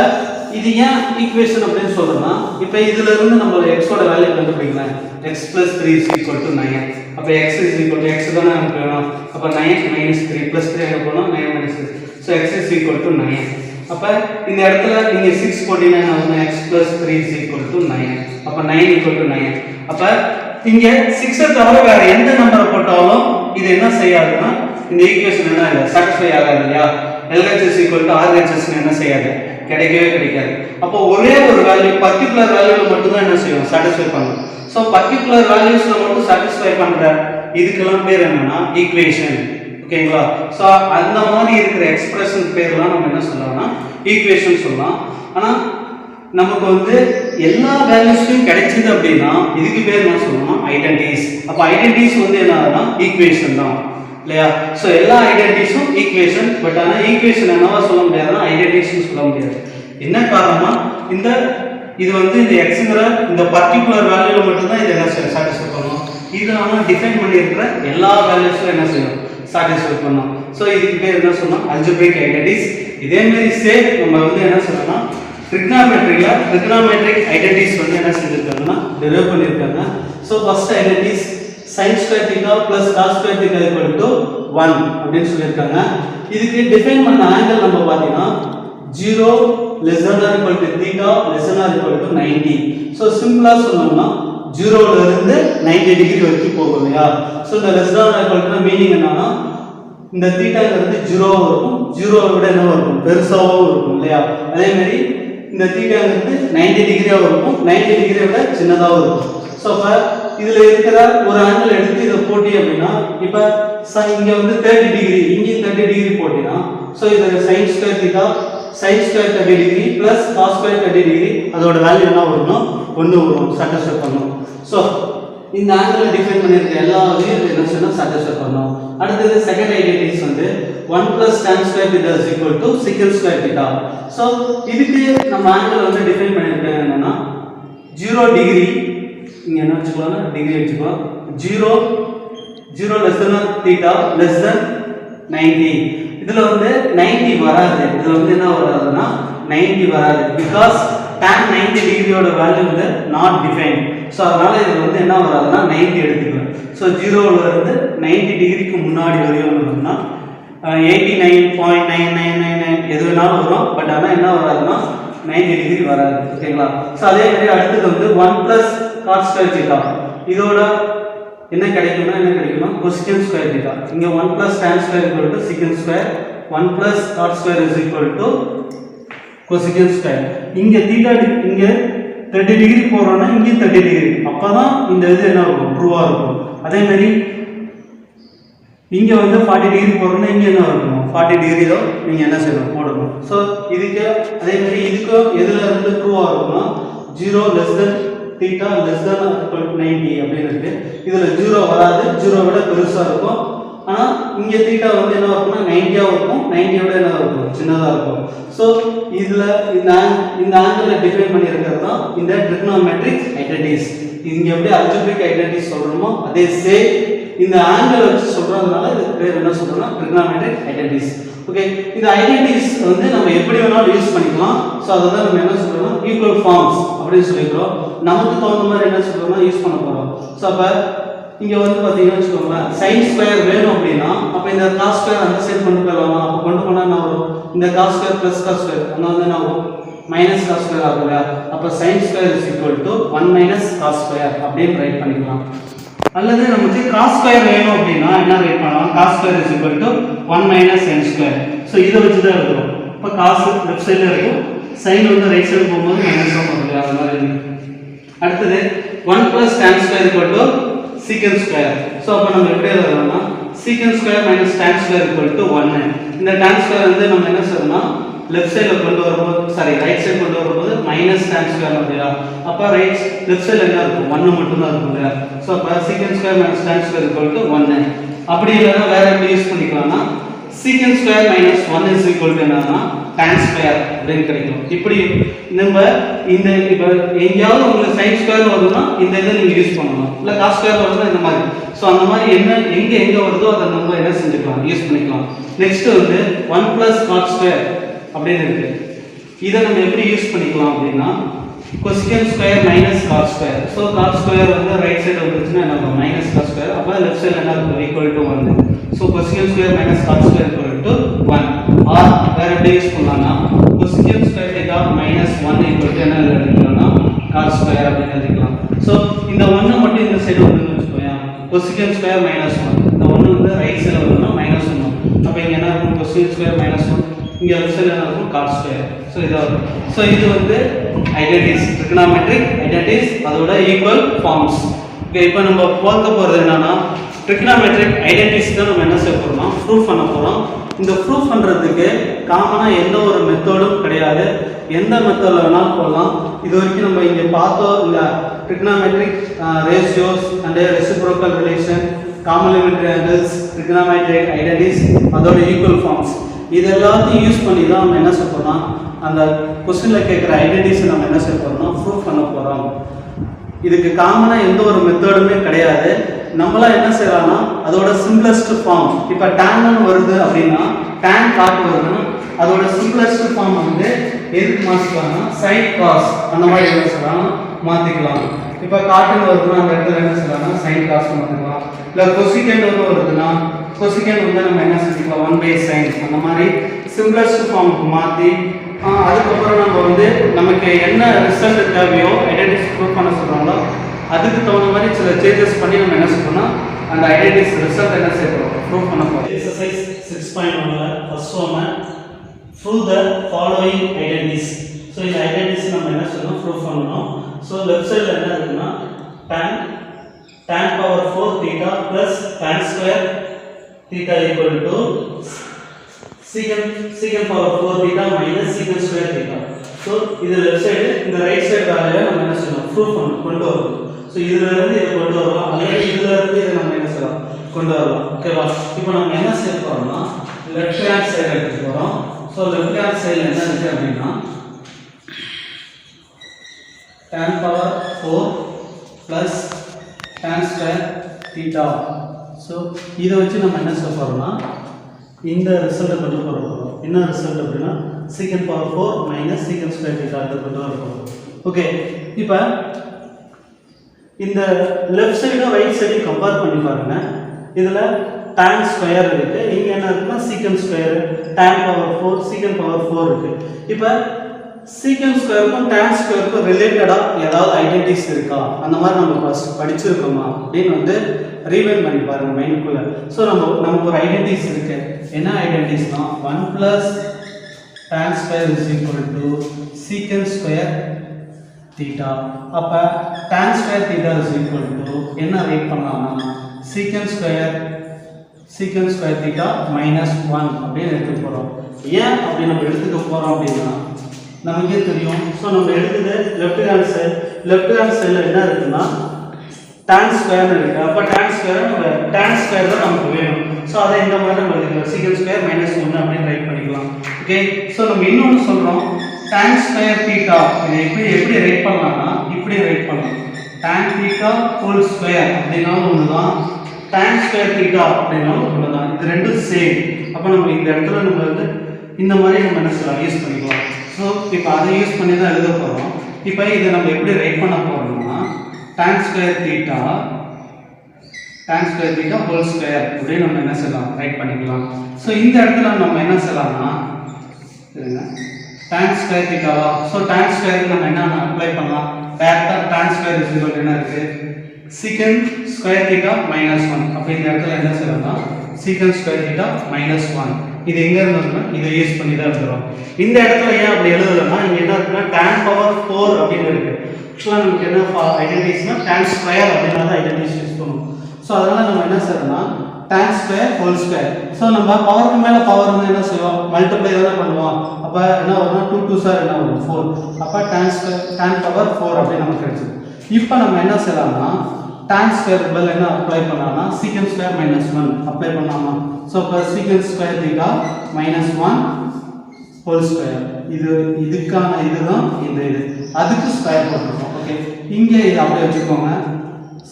இது ஏன் ஈக்குவேஷன் அப்படின்னு சொல்றோம்னா, இப்போ இதுல இருந்து நம்ம x ஓட வேல்யூ கண்டுபிடிக்கலாம். x plus 3 is equal to 9. அப்ப x is equal to x தான நமக்கு வேணும். அப்ப 9 minus 3 plus 3 எங்க போணும், 9 minus 3. So x is equal to 9. அப்ப இந்த இடத்துல நீங்க 6 போட்டீங்கன்னா x plus 3 is equal to 9. அப்ப 9 equal to 9. அப்ப இங்க 6 தவிர வேற எந்த நம்பரை போட்டாலும் இது என்ன செய்யாதுன்னா இந்த ஈக்குவேஷன் என்ன சாட்டிஸ்ஃபை ஆகாது இல்லையா. LHS equal to RHS என்ன செய்யாது, கிடைக்கவே கிடைக்காது. அப்போ ஒரே ஒரு வேல்யூ பர்టిక్యులர் வேல்யூல மட்டும் தான் என்ன செய்யும், சாட்டிஸ்ஃபை பண்ணும். சோ பர்టిక్యులர் வேல்யூஸ்ல மட்டும் சாட்டிஸ்ஃபை பண்ற இதுக்கெல்லாம் பேர் என்னன்னா ஈக்குவேஷன். ஓகேங்களா. சோ அந்த மாதிரி இருக்கிற எக்ஸ்பிரஷன் பேர்லாம் நம்ம என்ன சொல்லலாம்னா ஈக்குவேஷன் சொல்லலாம். ஆனா நமக்கு வந்து எல்லா வேல்யூஸும் கிடைச்சது அப்படின்னா இதுக்கு பேர் என்ன சொல்லணும், ஐடென்டிட்டிஸ். அப்ப ஐடென்டிட்டிஸ் வந்து என்னன்னா ஈக்குவேஷன் தான் இல்லையா. சோ எல்லா ஐடென்டிட்டிஸும் ஈக்குவேஷன். பட் ஆனா ஈக்குவேஷன் என்னவா சொல்ல முடியாதுன்னா ஐடென்டிட்டிஸ்னு சொல்ல முடியாது. என்ன காரணம்னா இந்த இது வந்து இந்த xங்கற இந்த பர்టిక్యులர் வேல்யூல மட்டும் தான் இது என்ன சாட்டிஸ்ஃபை பண்ணும். இது நாம டிஃபைன் பண்ணி இருக்கிற எல்லா வேல்யூஸும் என்ன செய்யும், சாட்டிஸ்ஃபை பண்ணும். சோ இதுக்கு பேர் என்ன சொன்னோம், அல்ஜிப்ரிக் ஐடென்டிட்டிஸ். இதே மாதிரி சேம் நம்ம வந்து என்ன சொல்லணும்னா ட்ரிகோனோமெட்ரிக் ஐடென்டிட்டிஸ் வந்து என்ன செஞ்சிருக்காங்கன்னா டெரைவ் பண்ணிருக்காங்க. So first identities sin square theta plus cos square theta equal to 1 அப்படினு சொல்லிருக்காங்க. இதுக்கு டிஃபைன் பண்ண ஆங்கிள் நம்ம பாத்தீங்கன்னா 0 less than or equal to theta less than or equal to 90. So சிம்பிளா சொல்லணும்னா 0 ல இருந்து 90 டிகிரி வரைக்கும் போகும் இல்லையா. சோ இந்த less than or equal to meaning என்னன்னா இந்த தீட்டாங்கிறது 0 இருக்கும், 0 விட என்னவா இருக்கும், பெருசாவும் இருக்கும் இல்லையா. அதே மாதிரி இந்த தீட்டாங்கிறது 90 டிகிரியாவும் இருக்கும், 90 டிகிரியை விட சின்னதாவும் இருக்கும். சோ அப்ப இதுல இருக்கிற ஒரு ஆங்கிள் எடுத்து இத போட்டி அப்படினா இப்ப இங்க வந்து 30 டிகிரி, இங்க 30 டிகிரி போட்டினா சோ இது sin square theta sin square 30 degree plus cos square 30 degree அதோட வேல்யூ என்ன வரணும், 1 வரும், சாட்டிஸ்ஃபை பண்ணும். சோ இந்த ஆங்கிள் டிஃபைன் பண்ணிருக்க எல்லா வேல்யூ என்ன சொன்னா சாட்டிஸ்ஃபை பண்ணும். அடுத்து செகண்ட் ஐடென்டிட்டிஸ் வந்து 1 plus tan square theta is equal to secant square theta. So இதுக்கு நம்ம ஆங்கிள் வந்து டிஃபைன் பண்ணிருக்காங்க என்னன்னா 0 டிகிரி, இங்க என்ன வச்சுக்கலாம், டிகிரி வச்சுக்கலாம், 0 less than theta less than 90. இதுல வந்து 90 வராது, இதுல வந்து என்ன வராதுன்னா 90 வராது, because tan 90 டிகிரியோட வேல்யூ வந்து not defined. சோ அதனால இது வந்து என்ன வராதுன்னா 90 எடுத்துக்கலாம். சோ 0 ல இருந்து 90 டிகிரிக்கு முன்னாடி வரையும் வரணும்னா 89.9999 எது வேணாலும் வரும். பட் ஆனா என்ன வராதுன்னா 90 டிகிரி வராது. ஓகேங்களா. சோ அதே மாதிரி அடுத்து வந்து 1 plus cos square theta இதோட என்ன கிடைக்கும்னா cosecant square theta. இங்க 1 plus tan square equal to secant square, 1 plus cot square is equal to cosecant square. இங்க theta இங்க 30 டிகிரி போறோம்னா இங்க 30 டிகிரி, அப்பதான் இந்த இது என்ன இருக்கும், ட்ரூவா இருக்கும். அதே மாதிரி இங்க வந்து 40 டிகிரி போறோம்னா இங்க என்ன இருக்கும், 40 டிகிரில நீங்க என்ன செய்யணும், போடணும். சோ இதுக்கு அதே மாதிரி இதுக்கு எதுல இருந்து ட்ரூவா இருக்கும்னா 0 less than theta less than or equal to 90 அப்படினு இருக்கு. இதுல 0 வராது, 0 விட பெருசா இருக்கும். ஆனா இங்க theta வந்து என்ன இருக்கும்னா 90 ஆ இருக்கும், 90 விட என்ன இருக்கும், சின்னதா இருக்கும். சோ இதுல இந்த ஆங்கிளை டிஃபைன் பண்ணி இருக்கிறது தான் இந்த ட்ரிகோனோமெட்ரிக் ஐடென்டிட்டிஸ். இங்க எப்படி அல்ஜிப்ரிக் ஐடென்டிட்டிஸ் சொல்றோமோ அதே சேம் இந்த ஆங்கிள் வச்சு சொல்றதுனால இதுக்கு பேர் என்ன சொல்றோம்னா ட்ரிகோனோமெட்ரிக் ஐடென்டிட்டிஸ். ஓகே, இந்த ஐடென்டிட்டிஸ் வந்து நம்ம எப்படி வேணாலும் யூஸ் பண்ணிக்கலாம். சோ அதான் நம்ம என்ன சொல்றோம்னா ஈக்குவல் ஃபார்ம்ஸ் அப்படி சொல்லிக்கிறோம். நமக்கு தகுந்த மாதிரி என்ன சொல்றோம்னா யூஸ் பண்ண போறோம். சோ அப்ப இங்க வந்து பாத்தீங்கன்னா வெச்சுக்கோங்க, sin ஸ்கொயர் வேணும் அப்படினா அப்ப இந்த cos ஸ்கொயர் அந்த சைடு கொண்டு போறோம். அப்ப கொண்டு போனா என்ன வரும், இந்த cos square plus cos square அங்க வந்து என்ன ஆகும், மைனஸ் cos ஸ்கொயர் ஆகும்ல. அப்ப sin square is equal to 1 minus cos square அப்படினு ரைட் பண்ணிக்கலாம். அல்லது நமக்கு cos ஸ்கொயர் வேணும் அப்படினா என்ன ரைட் பண்ணலாம், cos square is equal to 1 minus sin square. So இத வச்சு தான் எழுதுறோம். அப்ப cos லெஃப்ட் சைடுல இருக்கும், சைன் வந்து ரைட் சைடு போகும்போது மைனஸ் தான் வரும் அது மாதிரி. அடுத்தது 1 plus tan square equal to secant square. So அப்போ நம்ம எப்படி எழுதலாம்னா secant square minus tan square equal to 1. இந்த tan square வந்து நம்ம என்ன சொல்லணும்னா லெஃப்ட் சைடில் கொண்டு வரும்போது ரைட் சைடு கொண்டு வரும்போது மைனஸ் tan square இல்லையா, அப்போ லெஃப்ட் சைடில் என்ன இருக்கும் 1 மட்டும் தான் இருக்கும் இல்லையா. ஸோ அப்போ secant square minus tan square equal to 1. அப்படி இல்லைன்னா வேற எப்படி யூஸ் பண்ணிக்கலாம்னா secant square minus 1 is equal to என்னன்னா tan square அப்படின்னு கிடைக்கும். இப்படி நம்ம இந்த இப்போ எங்கேயாவது உங்களுக்கு sin square வருதுன்னா இந்த இதை நீங்கள் யூஸ் பண்ணணும், இல்லை cos square வருதுன்னா இந்த மாதிரி. ஸோ அந்த மாதிரி என்ன எங்கே வருதோ அதை நம்ம என்ன செஞ்சுக்கலாம் யூஸ் பண்ணிக்கலாம். நெக்ஸ்ட் வந்து 1 plus cot square அப்படின்னு இருக்கு. இதை நம்ம எப்படி யூஸ் பண்ணிக்கலாம் அப்படின்னா cosecant square minus cot square. So cot square வந்து ரைட் சைடு வந்துச்சுன்னா என்ன இருக்கும் மைனஸ் cot square, அப்போ லெஃப்ட் சைடில் என்ன இருக்கும் equal to 1. So cosecant square minus cot square equal to 1. Or வேற எப்படி யூஸ் பண்ணலாம்னா cosecant square theta minus 1 equal to என்ன எழுதிக்கலாம்னா cot square அப்படின்னு எழுதிக்கலாம். ஸோ இந்த 1 மட்டும் இந்த சைடு வருதுன்னு வச்சுக்கோங்க, cosecant square minus 1 இந்த 1 வந்து ரைட் சைடில் வருதுன்னா மைனஸ் 1. அப்போ இங்கே என்ன இருக்கும் cosecant square minus 1, இங்கே லெஃப்ட் சைடில் என்ன இருக்கும் cot square. ஸோ இதாக இருக்கும். ஸோ இது வந்து ஐடென்டிஸ், ட்ரிகனாமெட்ரிக் ஐடென்டிஸ், அதோட ஈக்குவல் ஃபார்ம்ஸ். ஓகே, இப்போ நம்ம பார்க்க போகிறது என்னன்னா ட்ரிகனாமெட்ரிக் ஐடென்டிஸ் தான் நம்ம என்ன செய்ய போகிறோம்னா ப்ரூஃப் பண்ண போகிறோம். இந்த ப்ரூஃப் பண்ணுறதுக்கு காமனாக எந்த ஒரு மெத்தடும் கிடையாது, எந்த மெத்தடில் வேணாலும் போடலாம். இது வரைக்கும் நம்ம இங்கே பார்த்தோம் இல்லை trigonometric ratios and reciprocal relation, complementary angles, trigonometric identities, அதோட ஈக்குவல் ஃபார்ம்ஸ், இது எல்லாத்தையும் யூஸ் பண்ணி தான் நம்ம என்ன செய்ய போகிறோம்னா அந்த கொஸ்டினில் கேட்குற ஐடென்டிஸை நம்ம என்ன செய்ய போகிறோம்னா ப்ரூஃப் பண்ண போகிறோம். இதுக்கு காமனாக எந்த ஒரு மெத்தடுமே கிடையாது. நம்மளாம் என்ன செய்யலாம்னா அதோட சிம்பிளஸ்ட் ஃபார்ம், இப்போ டேன்னு வருது அப்படின்னா டேன் காட் வருதுன்னா அதோட சிம்பிளஸ்ட் ஃபார்ம் வந்து எதுக்கு மாற்றிக்கலாம்னா சைன் காஸ் அந்த மாதிரி என்ன செய்யலாம் மாற்றிக்கலாம். இப்போ காட்டுன்னு வருதுன்னா அந்த இடத்துல என்ன செய்யலாம்னா சைன் காஸ் மாற்றிக்கலாம். இல்லை கொசிகண்ட் வந்து வருதுன்னா கொசிகண்ட் வந்து நம்ம என்ன செஞ்சுக்கலாம் 1/sin அந்த மாதிரி சிம்பிளஸ்ட் ஃபார்முக்கு மாற்றி அதுக்கப்புறம் நம்ம வந்து நமக்கு என்ன ரிசல்ட் தேவையோ ஐடென்டிஸ் ப்ரூவ் பண்ண சொல்கிறாங்களோ அதுக்கு தகுந்த மாதிரி சில சேஞ்சஸ் பண்ணி நம்ம என்ன செய்யணும்னா அந்த ஐடென்டிஸ் ரிசல்ட் என்ன செய்யறோம் ப்ரூவ் பண்ண போகிறோம். Exercise 6.1 first one prove the following identities. So இந்த ஐடென்டிஸ் நம்ம என்ன செய்யணும் ப்ரூவ் பண்ணணும். ஸோ லெஃப்ட் சைடில் என்ன இருக்குன்னா tan power 4 theta plus tan square theta equal to secant power 4 theta minus secant square theta. So இது லெஃப்ட் சைடு, இந்த ரைட் சைடு வேலையை நம்ம என்ன செய்யணும் ப்ரூவ் பண்ணணும் கொண்டு வரணும். ஸோ இதுல இருந்து இதை கொண்டு வரலாம், அல்லது இதுல இருந்து இதை நம்ம என்ன செய்யலாம் கொண்டு வரலாம். ஓகேவா? இப்போ நம்ம என்ன செய்ய போறோம்னா லெஃப்ட் ஹேண்ட் சைடு எடுத்து போறோம். ஸோ லெஃப்ட் ஹேண்ட் சைடில் என்ன இருக்கு அப்படின்னா tan power 4 plus tan square theta. So இதை வச்சு நம்ம என்ன செய்ய போறோம்னா இந்த ரிசல்ட்டை கொண்டு வர போகிறோம். என்ன ரிசல்ட் அப்படின்னா secant power 4 minus secant square theta இதை கொண்டு வர போகிறோம். ஓகே, இப்போ இந்த லெஃப்ட் சைடும் ரைட் சைடையும் கம்பேர் பண்ணி பாருங்க. இதில் tan ஸ்கொயர் இருக்கு, இங்கே என்ன இருக்குன்னா secant square, tan power 4 secant power 4 இருக்கு. இப்போ secant ஸ்கொயருக்கும் tan ஸ்கொயருக்கும் ரிலேட்டடாக ஏதாவது ஐடென்டிஸ் இருக்கா அந்த மாதிரி நம்ம ஃபர்ஸ்ட் படிச்சிருக்கோமா அப்படின்னு வந்து ரீவைண்ட் பண்ணி பாருங்க மைண்டுக்குள்ள. ஸோ நமக்கு ஒரு ஐடென்டிஸ் இருக்கு. என்ன ஐடென்டிஸ்னா 1 plus tan square is equal to secant square theta. அப்ப tan square theta is equal to என்ன ரைட் பண்ணலாம்னா secant square theta minus 1 அப்படின்னு எடுத்து போறோம். ஏன் அப்படி நம்ம எடுத்துக்க போறோம் அப்படின்னா நமக்கே தெரியும். ஸோ நம்ம எடுத்தது லெஃப்ட் ஹேண்ட் சைடில் என்ன இருக்குன்னா tan square இருக்கு. அப்போ tan square தான் நமக்கு வேணும். ஸோ அதை இந்த மாதிரி நம்ம எழுதிக்கலாம் secant square minus 1 அப்படின்னு ரைட் பண்ணிக்கலாம். ஓகே, ஸோ நம்ம இன்னொன்று சொல்கிறோம் tan square theta. இதை எப்படி ரைட் பண்ணலாம்னா இப்படி ரைட் பண்ணலாம் tan theta whole square அப்படின்னாலும் ஒன்று தான், tan square theta அப்படின்னாலும் ஒன்று தான். இது ரெண்டும் சேம். அப்போ நம்ம இந்த இடத்துல நம்ம வந்து இந்த மாதிரி நம்ம என்ன செய்யலாம் யூஸ் பண்ணிக்கலாம். ஸோ இப்போ அதை யூஸ் பண்ணி தான் எழுத போகிறோம். இப்போ இதை நம்ம எப்படி ரைட் பண்ண போகிறோம்னா tan square theta whole square அப்படின்னு நம்ம என்ன செய்யலாம் ரைட் பண்ணிக்கலாம். ஸோ இந்த இடத்துல நம்ம என்ன செய்யலாம்னா tan square theta. So tan square நம்ம என்ன அப்ளை பண்ணலாம் டேரக்டா tan square is equal to என்ன இருக்கு secant square theta minus 1. அப்போ இந்த இடத்துல என்ன செய்யலாம்னா secant square theta minus 1 இது எங்க இருந்ததுன்னா இதை யூஸ் பண்ணி தான் எழுதுறோம். இந்த இடத்துல ஏன் அப்படி எழுதலைன்னா இங்க என்ன இருக்குன்னா tan பவர் 4 அப்படின்னு இருக்கு. ஆக்சுவலாக நமக்கு என்ன ஐடென்டிட்டிஸ்னா tan ஸ்கொயர் அப்படின்னா தான் ஐடென்டிட்டிஸ் யூஸ் பண்ணுவோம். ஸோ அதனால நம்ம என்ன செய்யறோம்னா tan square whole square. So நம்ம பவருக்கு மேலே பவர் வந்து என்ன செய்வோம், மல்டிப்ளை தானே பண்ணுவோம். அப்போ என்ன வரும்னா 2 2 சார் என்ன வரும் 4. அப்போ tan பவர் 4 அப்படின்னு நமக்கு கிடைச்சிது. இப்போ நம்ம என்ன செய்யலாம்னா tan ஸ்கொயர் பதில் என்ன அப்ளை பண்ணலாம்னா secant ஸ்கொயர் -1 அப்ளை பண்ணலாமா. ஸோ இப்போ secant square theta -1 whole square. இதுக்கான இதுதான் இது அதுக்கு ஸ்கொயர் போட்டுருக்கோம். ஓகே, இங்கே இது அப்படியே வச்சுக்கோங்க.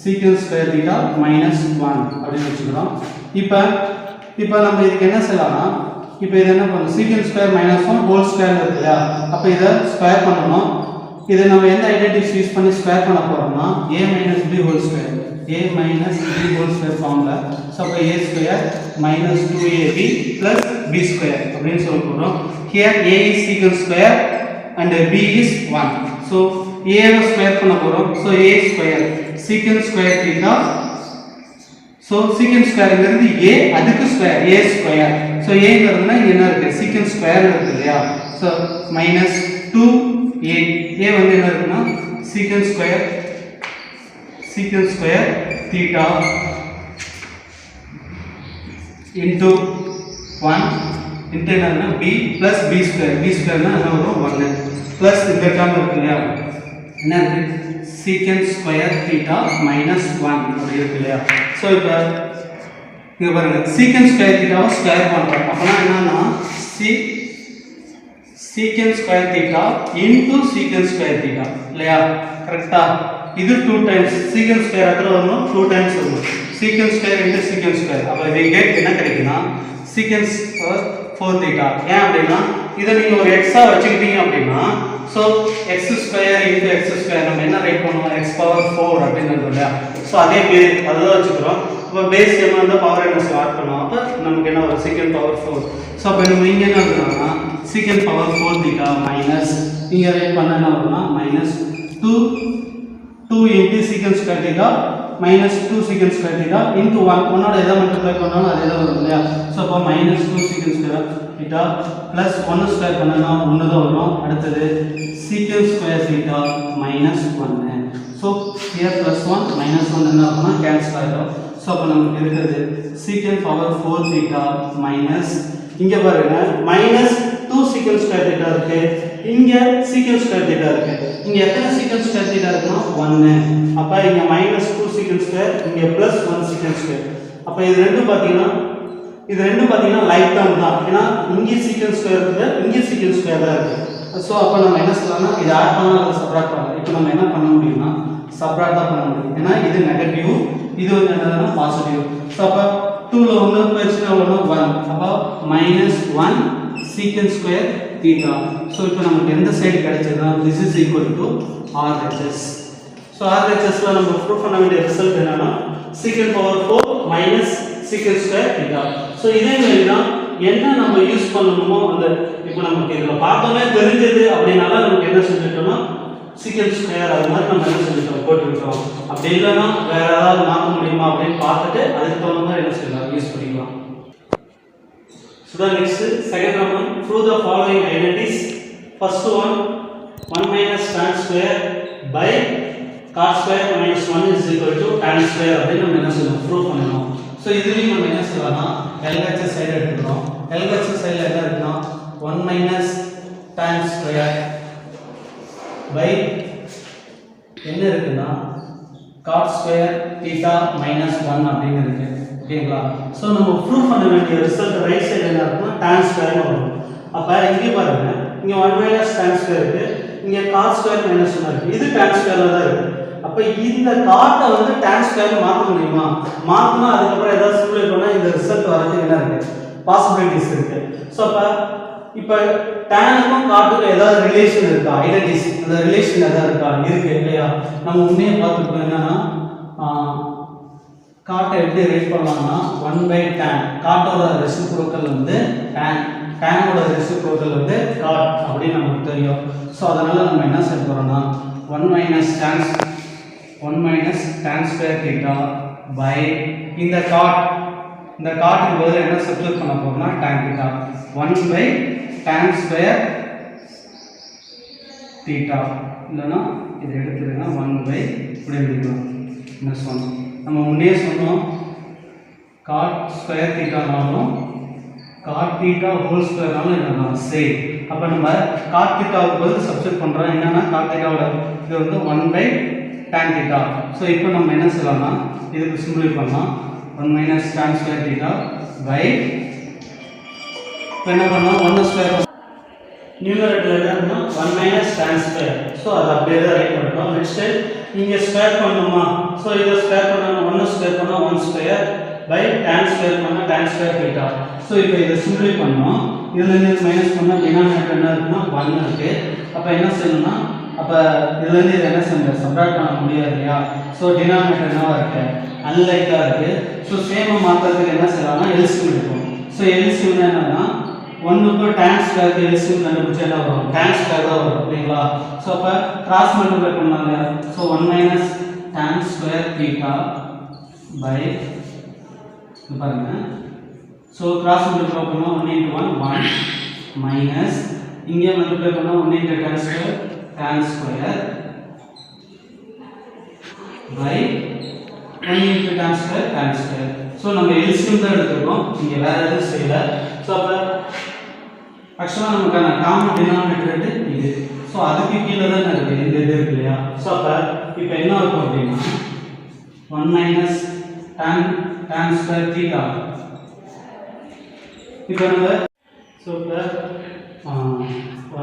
secant ஸ்கொயர் தீட்டா -1 அப்படின்னு வச்சுக்கிறோம். இப்போ நம்ம இதுக்கு என்ன செய்யலாம்னா இப்போ இது என்ன பண்ணணும், secant ஸ்கொயர் -1 ஹோல் ஸ்கொயர் இருக்கு இல்லையா. அப்போ இதை ஸ்கொயர் பண்ணணும். இதை நம்ம எந்த ஐடென்டிட்டி யூஸ் பண்ணி ஸ்கொயர் பண்ண போறோம்னா a - b whole square, a - b whole square ஃபார்ம்ல. ஸோ அப்போ a square -2ab plus b square அப்படின்னு சொல்ல போறோம். here a is secant square and b is 1. So a வை ஸ்கொயர் பண்ண போறோம். So a square secant square theta. So secant ஸ்கொயர்ங்கிறது a, அதுக்கு ஸ்கொயர் a ஸ்கொயர். ஸோ a-ங்கிறதுனா இங்க என்ன இருக்கு, secant ஸ்கொயர் இருக்கு இல்லையா. ஸோ -2a வந்து என்ன இருக்குன்னா secant square theta into 1 into என்னன்னா b plus b ஸ்கொயர்னா என்ன வரும் 1 plus இந்த டேர்ம் இருக்கு இல்லையா, என்ன இருக்கு secant ஸ்கொயர் தீட்டா -1 அப்படி இருக்கு இல்லையா. ஸோ இப்போ இங்க பாருங்க secant ஸ்கொயர் தீட்டாவை ஸ்கொயர் பண்றோம். அப்பனா என்னன்னா secant square theta into secant square theta இல்லையா, கரெக்ட்டா. இது 2 டைம்ஸ் secant ஸ்கொயர் அப்புறம் வரணும் 2 டைம்ஸ் வரும். secant square into secant square. அப்ப இங்க என்ன கிடைக்கும்னா secant ஸ்கொயர் 4 தீட்டா. ஏன் அப்படின்னா இதை நீங்க ஒரு எக்ஸா வச்சுக்கிட்டீங்க அப்படின்னா so x square into x square நம்ம என்ன ரைட் பண்ணுவோம், x பவர் 4 அப்படின்னு இல்லையா. சோ அதே பேஸ் அதுதான் வச்சுக்கிறோம். அப்ப பேஸ் என்ன வந்து பவர் என்ன ஸ்டார்ட் பண்ணுவோம். அப்ப நமக்கு என்ன வரும் secant பவர் 4. சோ அப்ப நம்ம இங்க என்ன எழுதலாம்னா secant பவர் 4 தீட்டா மைனஸ் இங்க ரைட் பண்ணா என்ன வரும்னா -2 into secant square theta -2 secant square theta into 1 ஒன்னோட எதை மல்டிப்ளை பண்ணாலும் அதே தான் வரும் இல்லையா. சோ அப்ப -2 secant square theta plus 1 square பண்ணனா 1 தான் வரும். அடுத்து secant square theta -1. So here +1 -1 என்ன ஆகும்னா கேன்சல் ஆயிடும். சோ அப்ப நமக்கு இருக்குது secant பவர் 4 தீட்டா மைனஸ் இங்க பாருங்க -2 secant ஸ்கொயர் தீட்டா இருக்கு, இங்க secant ஸ்கொயர் தீட்டா இருக்கு. இங்க எத்தனை secant ஸ்கொயர் தீட்டா இருக்குன்னா 1. அப்ப இங்க -2 secant ஸ்கொயர், இங்க +1 secant ஸ்கொயர். அப்ப இது ரெண்டும் பாத்தீங்கன்னா லைக் டேர்ம் தான். ஏன்னா இங்க secant ஸ்கொயர் இருக்கு, இங்க secant ஸ்கொயர் தான் இருக்கு. சோ அப்ப நம்ம என்ன சொல்லலாம்னா இது ஆட் பண்ணலாம் அல்லது சப்ட்ராக்ட் பண்ணலாம். இப்போ நம்ம என்ன பண்ண முடியும்னா சப்ட்ராக்ட் தான் பண்ண முடியும். ஏன்னா இது நெகட்டிவ், இது வந்து என்னன்னா பாசிட்டிவ். சோ அப்ப 2 ல 1 போயிடுச்சுனா 1. அப்ப -1 secant ஸ்கொயர் தீட்டா. சோ இப்போ நமக்கு எந்த சைடு கிடைச்சதுன்னா this is equal to RHS. So RHS ல நம்ம ப்ரூஃப் பண்ண வேண்டிய ரிசல்ட் என்னன்னா secant power 4 minus secant square theta. So இதே மாதிரி தான் என்ன நம்ம யூஸ் பண்ணணுமோ அந்த இப்போ நமக்கு இதுல பார்த்தோமே தெரிஞ்சது அப்படினால நமக்கு என்ன செஞ்சிட்டோம்னா secant ஸ்கொயர் அது மாதிரி நம்ம என்ன செஞ்சிட்டோம் போட்டுட்டோம். அப்படி இல்லனா வேற ஏதாவது மாத்த முடியுமா அப்படினு பார்த்துட்டு அதுக்கு தகுந்த மாதிரி என்ன செய்யலாம் யூஸ் பண்ணிக்கலாம். So the next second one, prove the following identities. First one 1 minus tan square by cos square minus 1 is equal to tan square அப்படின்னு நம்ம என்ன செய்யணும் ப்ரூவ் பண்ணனும். சோ இதுலயும் நம்ம என்ன செய்யலாம்னா LHS சைடு எடுத்துக்கிறோம். LHS சைடுல என்ன இருக்குன்னா 1 minus tan square by என்ன இருக்குன்னா cot square theta minus 1 அப்படின்னு இருக்கு. ஓகேங்களா. சோ நம்ம ப்ரூவ் பண்ண வேண்டிய ரிசல்ட் ரைட் சைடு என்ன இருக்குன்னா tan square வரும். அப்ப இங்க பாருங்க இங்க 1 minus tan square இருக்கு, இங்க cot square minus 1 இருக்கு. இது tan square தான் இருக்கு. அப்ப இந்த cot வந்து tan square மாத்த முடியுமா? மாத்தினா அதுக்கு அப்புறம் ஏதாவது சிமுலேட் பண்ணா இந்த ரிசல்ட் வரதுக்கு என்ன இருக்கு? பாசிபிலிட்டிஸ் இருக்கு. சோ அப்ப இப்ப tan-க்கும் cot-க்கும் ஏதாவது ரிலேஷன் இருக்கா? ஐடென்டிஸ் அந்த ரிலேஷன் ஏதாவது இருக்கா? இருக்கு இல்லையா? நம்ம முன்னே பார்த்துட்டோம் என்னன்னா cot எப்படி ரைட் பண்ணலாம்னா 1/tan cot-ஓட ரெசிப்ரோக்கல் வந்து tan-ஓட ரெசிப்ரோக்கல் வந்து cot அப்படி நமக்கு தெரியும். சோ அதனால நம்ம என்ன செய்ய போறோம்னா 1 minus tan square theta by இந்த cot இந்த காட்டுக்கு பதில் என்ன சப்ஸ்டிட்யூட் பண்ண போறோம்னா tan theta 1 by tan square theta இல்லனா இதை எடுத்துருங்க 1 by இப்படி எழுதிக்கலாம் மைனஸ் 1 நம்ம முன்னே சொன்னோம் cot square theta நாலும் cot theta whole square நாலும் என்னன்னா சேம் அப்ப நம்ம cot theta க்கு பதில் சப்ஸ்டிட்யூட் பண்றோம் என்னன்னா cot theta ஓட இது வந்து 1 by tan theta சோ இப்போ நம்ம என்ன சொல்லலாம்னா இதுக்கு சிம்பிளிஃபை பண்ணலாம் 1 minus tan square theta by இப்போ என்ன பண்ணோம் 1 ஸ்கொயர் நியூமரேட்டர்ல என்ன 1 minus tan square சோ அது அப்படியே தான் ரைட் பண்ணிட்டோம் நெக்ஸ்ட் இங்க ஸ்கொயர் பண்ணனுமா சோ இத ஸ்கொயர் பண்ணனும் 1 ஸ்கொயர் பண்ணா 1 ஸ்கொயர் by tan square பண்ணா tan square theta சோ இப்போ இத சிம்பிளிஃபை பண்ணோம் இதுல இருந்து மைனஸ் பண்ணா டினாமினேட்டர் என்ன இருக்குன்னா 1 இருக்கு அப்ப என்ன செய்யணும்னா அப்ப இதுல இருந்து இத என்ன செய்ய சப்ட்ராக்ட் பண்ண முடியாது இல்லையா சோ டினாமினேட்டர் என்னவா இருக்கு அன்லைக்கா இருக்கு சோ சேம மாத்துறதுக்கு என்ன செய்யலாம்னா எல்சிஎம் எடுப்போம் சோ எல்சிஎம் என்னன்னா 1 க்கு tan square க்கு எல்சிஎம் கண்டுபிடிச்சா என்ன வரும் tan square தான் வரும் இல்லையா சோ அப்ப கிராஸ் மல்டிப்ளை பண்ணாங்க so 1 minus tan square theta by பாருங்க சோ கிராஸ் மல்டிப்ளை பண்ணா 1 into 1 1 minus இங்க மல்டிப்ளை பண்ணா 1 into tan square by 1 into tan square so நம்ம எல்சிஎம் தான் எடுத்துறோம் இங்க வேற எதுவும் செய்யல சோ அப்ப ஆக்சுவலா நமக்கான காமன் டினாமினேட்டர் இது சோ அதுக்கு கீழ தான் இருக்கு இந்த இது இருக்கு இல்லையா சோ அப்ப இப்போ என்ன ஆகும் அப்படினா 1 minus tan square theta இப்போ நம்ம சோ இப்போ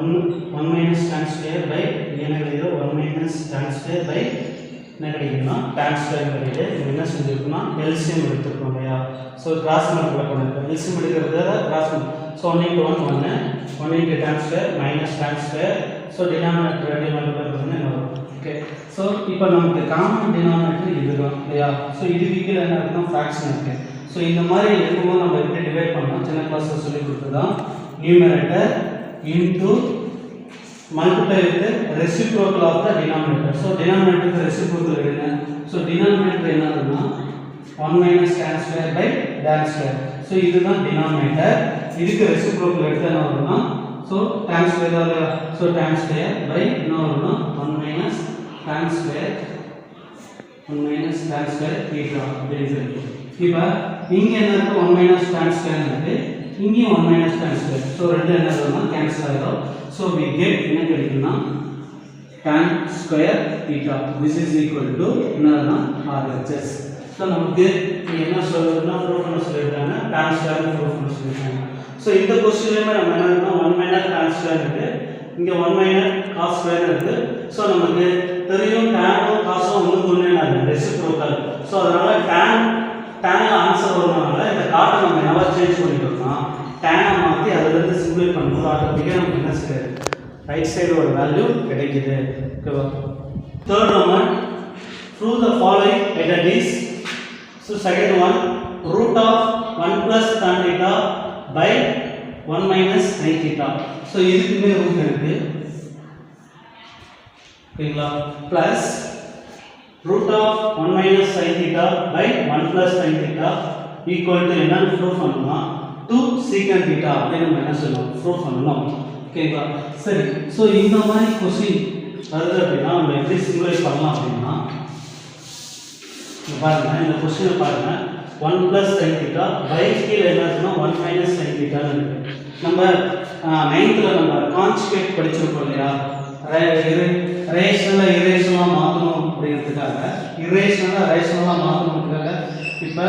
1 minus tan square by என்ன கிடைக்குது 1 minus tan square by என்ன கிடைக்குதுன்னா tan square கிடைக்குது என்ன செஞ்சிருக்கோம்னா எல்சிஎம் எடுத்துக்கோம் இல்லையா சோ கிராஸ் மல்டிப்ளை பண்ணிருக்கோம் எல்சிஎம் எடுக்கிறது cross so 1 into 1 1 into tan square minus tan square so denominator ரெண்டு மல்டிப்ளை பண்ணா என்ன வரும் ஓகே சோ இப்போ நமக்கு காமன் டினாமினேட்டர் இதுதான் இல்லையா சோ இதுக்கு கீழ என்ன இருக்குன்னா ஃபிராக்ஷன் இருக்கு சோ இந்த மாதிரி இருக்கும்போது நம்ம எப்படி டிவைட் பண்ணோம் சின்ன கிளாஸ்ல சொல்லி கொடுத்ததான் numerator into multiply with the reciprocal of the denominator so denominator க்கு reciprocal எடுங்க so denominator என்ன ஆகும்னா 1 minus tan square by tan square so இதுதான் denominator இதுக்கு reciprocal எடுத்தா என்ன வரும்னா so tan square so tan square by என்ன வரும்னா 1 minus tan square theta அப்படினு இருக்கு இப்போ இங்க என்ன இருக்கு 1 minus tan square இருக்கு இங்க 1 minus tan square so ரெண்டு என்ன வரும்னா கேன்சல் ஆயிடும் so we get என்ன கிடைக்கும்னா tan square theta this is equal to என்னன்னா RHS so நமக்கு என்ன சொல்றதுன்னா ப்ரூஃப் பண்ண சொல்லிருக்காங்க tan square ப்ரூஃப் பண்ண சொல்லிருக்காங்க so இந்த क्वेश्चनலயே நம்ம என்னன்னா 1 minus tan square இருக்கு இங்க 1 minus cos square இருக்கு so நமக்கு தெரியும் tan உம் cos உம் ஒண்ணுக்கு ஒண்ணே ரெசிப்ரோக்கல் so அதனால tan ஆன்சர் வரனால இந்த காட்டை நம்ம என்னவா சேஞ்ச் பண்ணிட்டோம்னா tan மாத்தி அதில இருந்து சிம்பிளை பண்ணும்போது ஆட்டோமேட்டிக்கா நமக்கு என்ன செய்யுது ரைட் சைடோட வேல்யூ கிடைக்குது ஓகேவா third one prove the following identities so second one root of 1 plus tan theta by 1 minus sin theta so இதுக்குமே ரூட் இருக்கு ஓகேங்களா plus root of 1 minus sin theta by 1 plus sin theta equal to என்னன்னு proof பண்ணனும்னா 2 secant theta அப்படி நம்ம என்ன சொல்லணும் proof பண்ணனும் ஓகேங்களா சரி சோ இந்த மாதிரி क्वेश्चन வருது அப்படினா நம்ம எப்படி சிம்பிளைஸ் பண்ணலாம் அப்படினா பாருங்க இந்த क्वेश्चन பாருங்க 1 plus sin theta by கீழ என்ன இருக்குன்னா 1 minus sin theta ன்னு இருக்கு நம்ம 9th ல நம்ம கான்ஜுகேட் படிச்சிருப்போம் இல்லையா ரேஷனலா இரேஷனலா மாத்தணும் அப்படிங்கிறதுக்காக இரேஷனலா ரேஷனலா மாத்தணும்ன்றதுக்காக இப்ப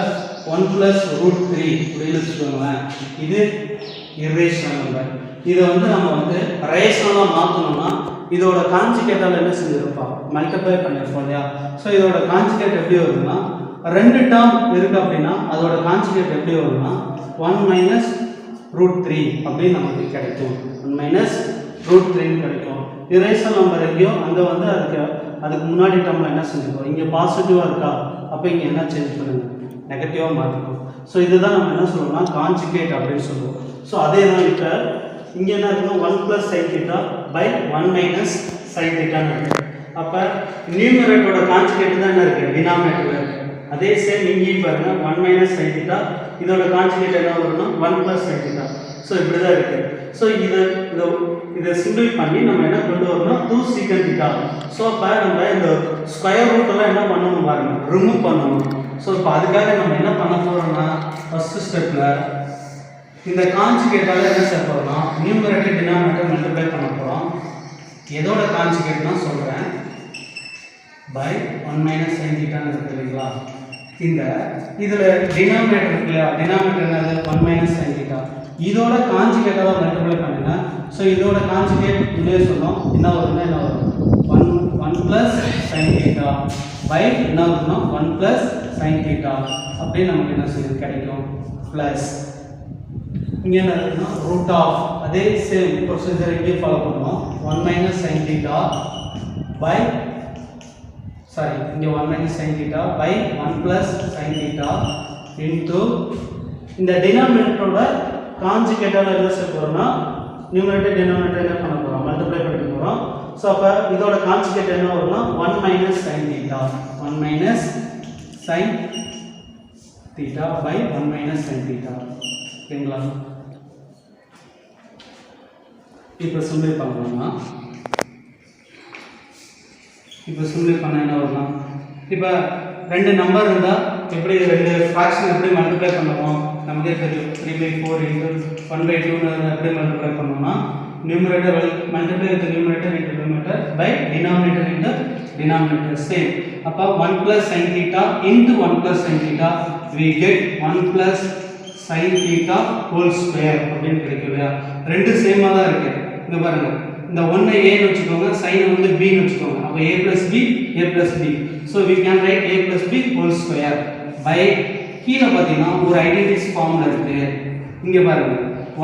1 plus root 3 அப்படின்னு சொல்லுவாங்க இது இரேஷனல் நம்பர் இத வந்து நம்ம வந்து ரேஷனலா மாத்தணும்னா இதோட கான்ஜுகேட்டால என்ன செஞ்சிருப்போம் மல்டிப்ளை பண்ணிருப்போம் இல்லையா சோ இதோட கான்ஜுகேட் எப்படி வரும்னா ரெண்டு டேர்ம் இருக்கு அப்படினா அதோட கான்ஜுகேட் எப்படி வரும்னா 1 minus root 3 அப்படி நமக்கு கிடைக்கும் 1 minus root 3 கிடைக்கும் இரேஷனல் நம்பர் எங்கயோ அங்க வந்து அதுக்கு முன்னாடி டேர்ம்ல என்ன செஞ்சிருக்கோம் இங்க பாசிட்டிவா இருக்கா அப்ப இங்க என்ன சேஞ்ச் பண்ணுங்க நெகட்டிவா மாத்திக்கணும் சோ இதுதான் நம்ம என்ன சொல்றோம்னா கான்ஜுகேட் அப்படினு சொல்றோம் சோ அதே தான் இப்ப இங்க என்ன இருக்குன்னா 1 plus sin theta by 1 minus sin theta ன்னு இருக்கு அப்ப நியூமரேட்டரோட கான்ஜுகேட் தான் என்ன இருக்கு டினாமினேட்டர்ல இருக்கு அதே சேம் இங்கேயும் பாருங்க 1 மைனஸ் சைன் தீட்டா, இதோட கான்ஜுகேட் என்ன வரும்னா 1 பிளஸ் சைன் தீட்டா. ஸோ இப்படி தான் இருக்கு. ஸோ இதை சிம்பிள் பண்ணி நம்ம என்ன கொண்டு வரணும் 2 சீக்கன் தீட்டா. ஸோ இப்போ நம்ம இந்த ஸ்கொயர் ரூட் எல்லாம் என்ன பண்ணணும் பாருங்க, ரிமூவ் பண்ணணும். ஸோ இப்போ அதுக்காக நம்ம என்ன பண்ண போறோம்னா ஃபர்ஸ்ட் ஸ்டெப்ல இந்த கான்ஜுகேட்டால என்ன செய்ய போறோம்னா நியூமரேட்டர் டினாமினேட்டர் மல்டிப்ளை பண்ண போறோம். எதோட கான்ஜுகேட் தான் சொல்றேன், பை 1 மைனஸ் சைன் தீட்டான்னு இருக்கு இல்லைங்களா. இந்த இதுல டினாமினேட்டர் இருக்கு இல்லையா, டினாமினேட்டர் என்னது 1 மைனஸ் சைன் தீட்டா, இதோட கான்ஜுகேட்டால மல்டிப்ளை பண்ணுங்க. ஸோ இதோட கான்ஜுகேட் இன்னே சொன்னோம் என்ன வரும்னா என்ன வரும் 1 பிளஸ் சைன் தீட்டா பை என்ன வரும்னா 1 பிளஸ் சைன் தீட்டா. அப்படியே நமக்கு என்ன செய்யுது கிடைக்கும் பிளஸ் இங்கே என்ன இருக்குன்னா ரூட் ஆஃப், அதே சேம் ப்ரொசீஜர் இங்கே ஃபாலோ பண்ணுவோம். 1 மைனஸ் சைன் தீட்டா பை இங்கே 1 minus sine theta by 1 plus sine theta into இந்த டினாமினேட்டரோட கான்ஜுகேட்டால என்ன செய்ய போறோம்னா நியூமரேட்டர் டினாமினேட்டர் என்ன பண்ண போறோம் மல்டிப்ளை பண்ண போறோம். ஸோ அப்போ இதோட கான்ஜுகேட் என்ன வரும்னா 1 minus sine theta, 1 minus sine theta by 1 minus sine theta. ஓகேங்களா, இப்போ சிம்பிள் பண்ணலாமா, இப்போ சிம்பிள் பண்ண என்ன வரும்னா இப்போ ரெண்டு நம்பர் இருந்தால் எப்படி ரெண்டு ஃப்ராக்ஷன் எப்படி மல்டிப்ளை பண்ணுவோம் நமக்கே தெரியும். 3/4 இன்ட்டு 1/2 எப்படி மல்டிப்ளை பண்ணோம்னா numerator multiply with numerator into numerator by denominator into denominator same. அப்போ 1 plus sine theta into 1 plus sine theta we get 1 plus sine theta whole square அப்படின்னு கிடைக்கும் இல்லையா. ரெண்டு சேமாக தான் இருக்கு. இங்கே பாருங்க, இந்த 1 ஏன்னு வச்சுக்கோங்க, சைனை வந்து பின்னு வச்சுக்கோங்க. அப்போ a plus b a plus b. So we can write a plus b whole square by கீழே பார்த்தீங்கன்னா ஒரு ஐடென்டிஸ் ஃபார்ம்ல இருக்கு. இங்கே பாருங்க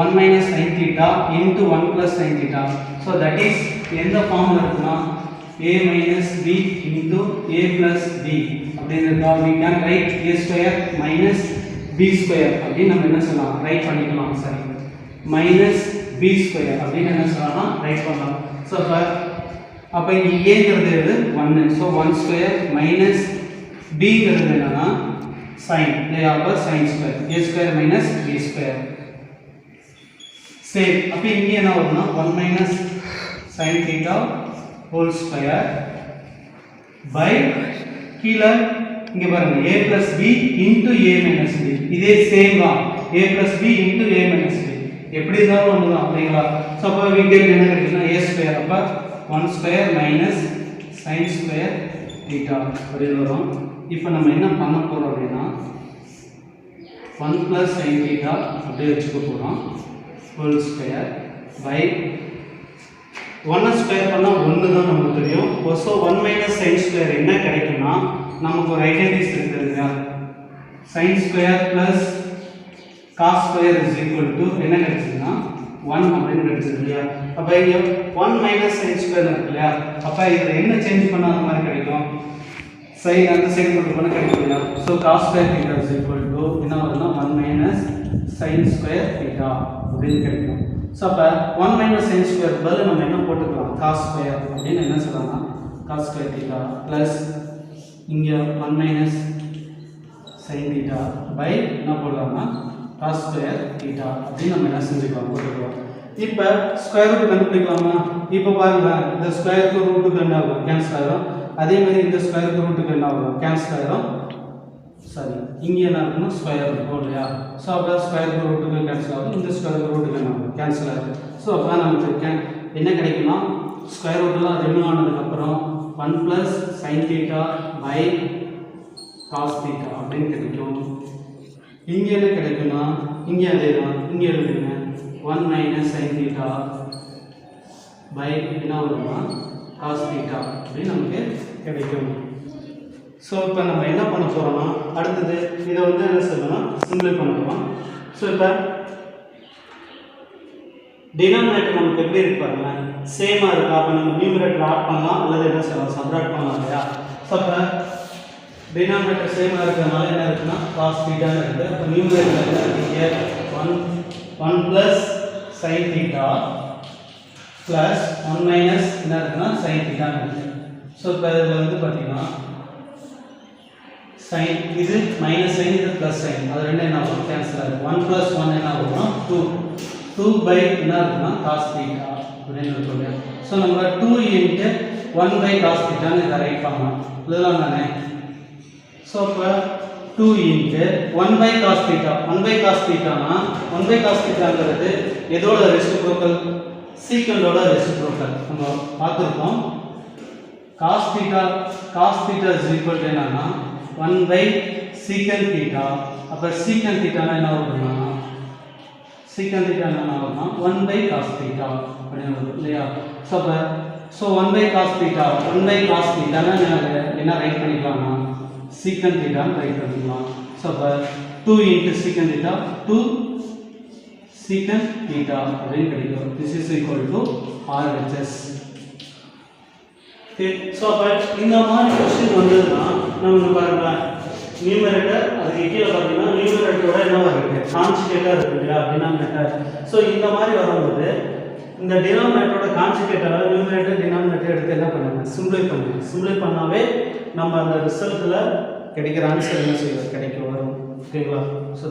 1 minus sine theta into 1 plus sine theta. So that is எந்த ஃபார்ம்ல இருக்குன்னா a minus b into a plus b அப்படின்னு இருக்கா. we can write a square minus b square அப்படின்னு நம்ம என்ன சொல்லலாம் ரைட் பண்ணிக்கலாம். சரி, மைனஸ் b ஸ்கொயர் அப்படின்னு என்ன சொல்லலாம் ரைட் பண்ணலாம். ஸோ அப்போ இங்கே ஏங்கிறது 1, ஸோ 1 ஸ்கொயர் மைனஸ் பிங்கிறது என்னன்னா சைன் இல்லையா, அப்போ sine square a square minus b square same. அப்போ இங்கே என்ன வரும்னா 1 minus sine theta whole square by கீழே இங்கே பாருங்க a plus b into a minus b. இதே சேம் தான் a plus b into a minus b. எப்படி இருந்தாலும் ஒன்று தான் அப்படிங்களா. ஸோ அப்போ we get என்ன கிடைக்குன்னா a ஸ்கொயர், அப்போ 1 square minus sine square theta அப்படின்னு வரும். இப்போ நம்ம என்ன பண்ண போகிறோம் அப்படின்னா 1 பிளஸ் சைன் தீட்டா அப்படியே வச்சுக்க போகிறோம் ஹோல் ஸ்கொயர் பை 1 ஸ்கொயர் பண்ணால் 1 தான் நமக்கு தெரியும். ஸோ 1 மைனஸ் சைன் ஸ்கொயர் என்ன கிடைக்கும்னா நமக்கு ஒரு ஐடென்டிஸ் இருக்குது இல்லையா, sine square plus cos square is equal to என்ன கிடைச்சதுன்னா 1 அப்படின்னு கிடைச்சது இல்லையா. அப்போ இங்கே 1 மைனஸ் சைன் ஸ்கொயர் இருக்கு இல்லையா. அப்போ இதில் என்ன சேஞ்ச் பண்ணால் அந்த மாதிரி கிடைக்கும், சைன் அந்த சைன் மட்டும் பண்ண கிடைக்கும் இல்லையா. So cos square theta is equal to என்ன வருதுன்னா 1 மைனஸ் சைன் ஸ்கொயர் தீட்டா அப்படின்னு கிடைக்கும். ஸோ அப்போ 1 மைனஸ் சைன் ஸ்கொயர் பதில் நம்ம என்ன போட்டுக்கலாம் காஸ் ஸ்கொயர் அப்படின்னு என்ன சொல்லலாம்னா காஸ் ஸ்கொயர் தீட்டா ப்ளஸ் இங்கே 1 மைனஸ் சைன் தீட்டா பை என்ன போடலாம்னா காஸ் ஸ்கொயர் தீட்டா அப்படின்னு நம்ம என்ன செஞ்சுக்கலாம் போட்டுக்கலாம். இப்போ ஸ்கொயர் ரூட் கண்டுபிடிக்கலாமா. இப்போ பாருங்க இந்த ஸ்கொயருக்கு ரூட்டுக்கு என்ன ஆகும் கேன்சல் ஆகிடும், அதே மாதிரி இந்த ஸ்கொயருக்கு ரூட்டுக்கு என்ன ஆகும் கேன்சல் ஆகிடும். சரி, இங்கே என்ன இருக்குன்னா ஸ்கொயர் இருக்கும் இல்லையா. ஸோ அப்போ ஸ்கொயருக்கு ரூட்டுக்கு கேன்சல் ஆகும், இந்த ஸ்கொயருக்கு ரூட்டுக்கு என்ன ஆகும் கேன்சல் ஆகும். ஸோ அப்போ நமக்கு என்ன கிடைக்குன்னா ஸ்கொயர் ரூட்டெல்லாம் ரிமூவ் ஆனதுக்கப்புறம் 1 plus sine theta by cos theta அப்படின்னு கிடைக்கும். இங்கே என்ன கிடைக்குன்னா இங்கே அதே தான், இங்கே எழுதுங்க 1 மைனஸ் சைன் தீட்டா பை என்ன வரும்னா காஸ் தீட்டா அப்படின்னு நமக்கு கிடைக்கும். ஸோ இப்போ நம்ம என்ன பண்ண போகிறோம்னா அடுத்தது இதை வந்து என்ன சொல்லணும் சிம்பிள் பண்ணுறோம். ஸோ இப்போ டினாமினேட்டர் நமக்கு எப்படி இருக்கு பாருங்க சேமாக இருக்கா. அப்போ நம்ம நியூமரேட்டர் ஆட் பண்ணலாம் அல்லது என்ன செய்யலாம் சப்ராக்ட் பண்ணலாம் இல்லையா. ஸோ இப்போ டினாமினேட்டர் சேமாக இருக்கிறதுனால என்ன இருக்குன்னா காஸ் தீட்டான்னு இருக்குது. அப்போ நியூமரேட்டர் என்ன இருக்குது 1 plus sine theta plus 1 minus என்ன இருக்குன்னா சைன் தீட்டான்னு இருக்குது. ஸோ இப்போ இதில் வந்து பார்த்தீங்கன்னா சைன், இது மைனஸ் சைன், இது ப்ளஸ் சைன், அது ரெண்டும் என்ன ஆகும் கேன்சல் ஆகும். 1 + 1 என்ன ஆகும்னா 2, 2 என்ன இருக்குன்னா cos theta அப்படின்னு இருக்குங்க. ஸோ நம்ம 2 × 1 cos theta இதை ரைட் பண்ணலாம், இதெல்லாம் தானே. ஸோ அப்போ 2 × 1 cos theta, 1 cos thetaனா 1 cos thetaங்கிறது எதோட ரெசிப்ரோக்கல், சீக்கண்டோட ரெசிப்ரோக்கல் நம்ம பார்த்துருக்கோம். cos theta is equal to என்னன்னா 1/secant theta. அப்போ secant theta என்ன வரும்னா secant theta என்ன வரும்னா 1/cos theta அப்படின்னு வரும் இல்லையா. So 1/cos theta, 1/cos theta என்ன ரைட் பண்ணிக்கலாம்னா secant theta ரைட் பண்ணிக்கலாம். ஸோ அப்போ 2 × secant theta 2 secant theta அப்படின்னு கிடைக்கும். This is equal to RHS. Okay, so அப்போ இந்த மாதிரி கொஸ்டின் வந்ததுன்னா நம்ம பாருங்க நியூமரேட்டர் அதுக்கு கீழே பார்த்தீங்கன்னா நியூமரேட்டரோட என்ன இருக்குது கான்ஜுகேட்டாக இருக்குது இல்லையா டினாமினேட்டர். ஸோ இந்த மாதிரி வரும்போது இந்த டினாமினேட்டரோட கான்ஜுகேட்டாக நியூமரேட்டர் டினாமினேட்டர் எடுத்து என்ன பண்ணுங்க சிம்பிளை பண்ணாவே நம்ம அந்த ரிசல்ட்டில் கிடைக்கிற ஆன்சர் என்ன செய்வது கிடைக்க வரும். ஓகேங்களா. ஸோ